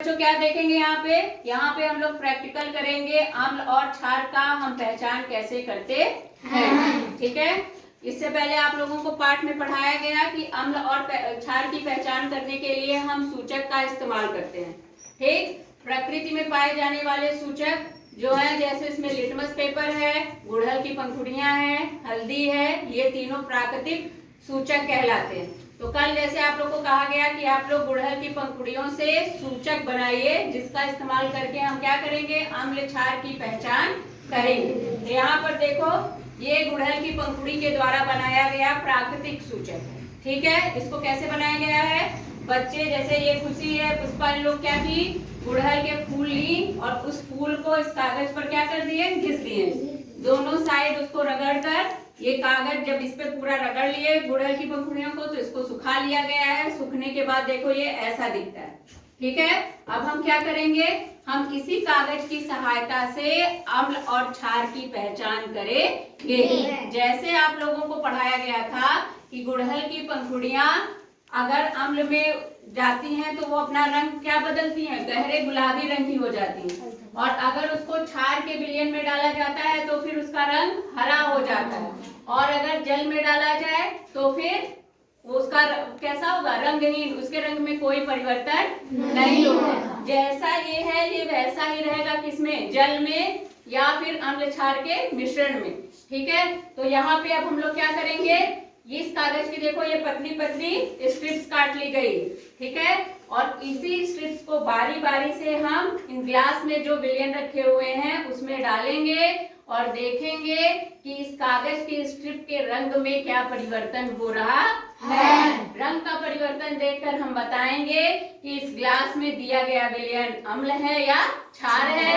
बच्चों क्या देखेंगे यहाँ पे हम लोग प्रैक्टिकल करेंगे अम्ल और क्षार का हम पहचान कैसे करते हैं। ठीक है, इससे पहले आप लोगों को पाठ में पढ़ाया गया कि अम्ल और क्षार की पहचान करने के लिए हम सूचक का इस्तेमाल करते हैं। ठीक, प्रकृति में पाए जाने वाले सूचक जो है, जैसे इसमें लिटमस पेपर है, गुड़हल की पंखुड़ियां है, हल्दी है, ये तीनों प्राकृतिक सूचक कहलाते हैं। तो कल जैसे आप लोग को कहा गया कि आप लोग गुड़हल की पंखुड़ियों से सूचक बनाइए, जिसका इस्तेमाल करके हम क्या करेंगे, अम्ल क्षार की पहचान करेंगे। तो यहाँ पर देखो, ये गुड़हल की पंखुड़ी के द्वारा बनाया गया प्राकृतिक सूचक है। ठीक है, इसको कैसे बनाया गया है, बच्चे जैसे ये खुशी है, पुष्पा, इन लोग क्या की, गुड़हल के फूल ली और उस फूल को इस कागज पर क्या कर दिए, घिस दिए, दोनों साइड उसको रगड़ कर, ये कागज जब इस पे पूरा रगड़ लिए गुड़हल की पंखुड़ियों को, तो इसको सुखा लिया गया है। सूखने के बाद देखो ये ऐसा दिखता है। ठीक है, अब हम क्या करेंगे, हम इसी कागज की सहायता से अम्ल और क्षार की पहचान करेंगे। जैसे आप लोगों को पढ़ाया गया था कि गुड़हल की पंखुड़ियां अगर अम्ल में जाती हैं तो वो अपना रंग क्या बदलती हैं, गहरे गुलाबी रंग की हो जाती हैं, और अगर उसको क्षार के विलयन में डाला जाता है तो फिर उसका रंग हरा हो जाता है, और अगर जल में डाला जाए तो फिर उसका कैसा होगा, रंगहीन, उसके रंग में कोई परिवर्तन नहीं होगा। जैसा ये है ये वैसा ही रहेगा, किसमें, जल में या फिर अम्ल क्षार के मिश्रण में। ठीक है, तो यहाँ पे अब हम लोग क्या करेंगे, इस कागज की देखो ये पतली पतली स्ट्रिप्स काट ली गई। ठीक है, और इसी स्ट्रिप्स को बारी बारी से हम इन ग्लास में जो विलयन रखे हुए हैं उसमें डालेंगे और देखेंगे कि इस कागज की स्ट्रिप के रंग में क्या परिवर्तन हो रहा है। रंग का परिवर्तन देखकर हम बताएंगे कि इस ग्लास में दिया गया विलयन अम्ल है या क्षार है,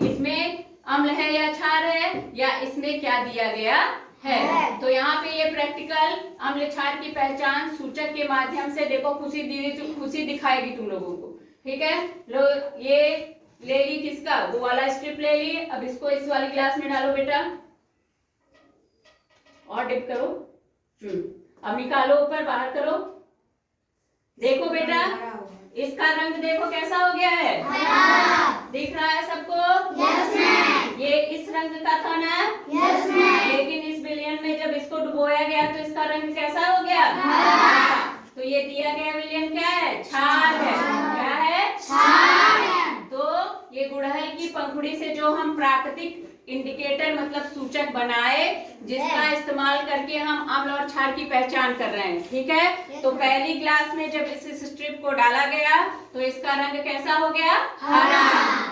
इसमें अम्ल है या क्षार है, या इसमें क्या दिया गया है। तो यहाँ पे ये प्रैक्टिकल अम्ल क्षार की पहचान सूचक के माध्यम से देखो, खुशी दीदी खुशी दिखाएगी तुम लोगों को। ठीक है, लो ये ले ली, किसका, वो वाला स्ट्रिप ले ली। अब इसको इस वाली ग्लास में डालो बेटा, और डिप करो, अब निकालो, ऊपर बाहर करो। देखो बेटा, इसका रंग देखो कैसा हो गया है, दिख रहा है सबको? ये इस रंग का था ना, लेकिन इस विलयन में जब इसको डुबोया गया तो इसका रंग कैसा हो गया, तो ये दिया गया विलयन क्या है, क्षार है। क्या है, क्षार। तो ये गुड़हल की पंखुड़ी से जो हम प्राकृतिक इंडिकेटर मतलब सूचक बनाए, जिसका इस्तेमाल करके हम अम्ल और क्षार की पहचान कर रहे हैं। ठीक है, तो पहली ग्लास में जब इस स्ट्रिप को डाला गया तो इसका रंग कैसा हो गया, हरा।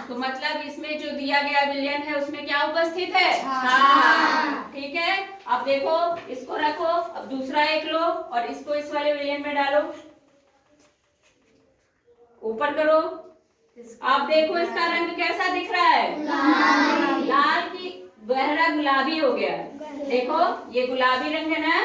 तो मतलब इसमें जो दिया गया विलयन है उसमें क्या उपस्थित है, क्षार। ठीक है, अब देखो, इसको रखो, अब दूसरा एक लो और इसको इस वाले विलयन में डालो, ऊपर करो। आप देखो इसका रंग कैसा दिख रहा है, लाल की गहरा गुलाबी हो गया। देखो ये गुलाबी रंग है ना,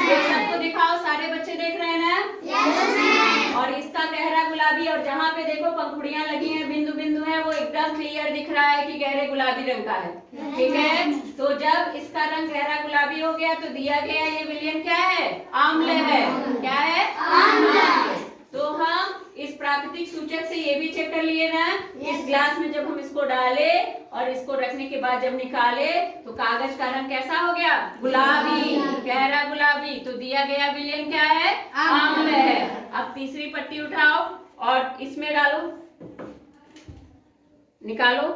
ये सबको दिखाओ, सारे बच्चे देख रहे हैं ना, और इसका गहरा गुलाबी, और जहाँ पे देखो पंखुड़ियां लगी हैं, बिंदु बिंदु है, वो एकदम क्लियर दिख रहा है कि गहरे गुलाबी रंग का है। ठीक है, तो जब इसका रंग गहरा गुलाबी हो गया तो दिया गया ये विलयन क्या है, अम्ल है। क्या है, अम्ल। तो हम इस प्राकृतिक सूचक से ये भी चेक कर लिए ना, इस ग्लास में जब हम इसको डाले और इसको रखने के बाद जब निकाले तो कागज का रंग कैसा हो गया, गुलाबी, गहरा गुलाबी। तो दिया गया विलयन क्या है, अम्ल है। अब तीसरी पट्टी उठाओ और इसमें डालो, निकालो,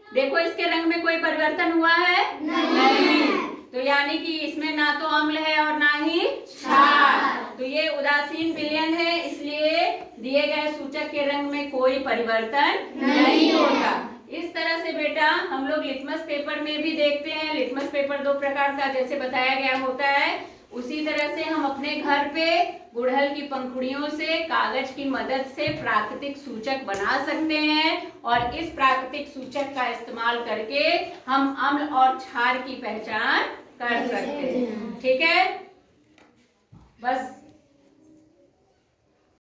देखो इसके रंग में कोई परिवर्तन हुआ है, नहीं। तो यानी कि इसमें ना तो अम्ल है और ना ही क्षार, तो ये उदासीन विलयन है, इसलिए दिए गए सूचक के रंग में कोई परिवर्तन नहीं होता। इस तरह से बेटा हम लोग लिटमस पेपर में भी देखते हैं, लिटमस पेपर दो प्रकार का जैसे बताया गया होता है, उसी तरह से हम अपने घर पे गुड़हल की पंखुड़ियों से कागज की मदद से प्राकृतिक सूचक बना सकते हैं, और इस प्राकृतिक सूचक का इस्तेमाल करके हम अम्ल और क्षार की पहचान कर सकते हैं। ठीक है, बस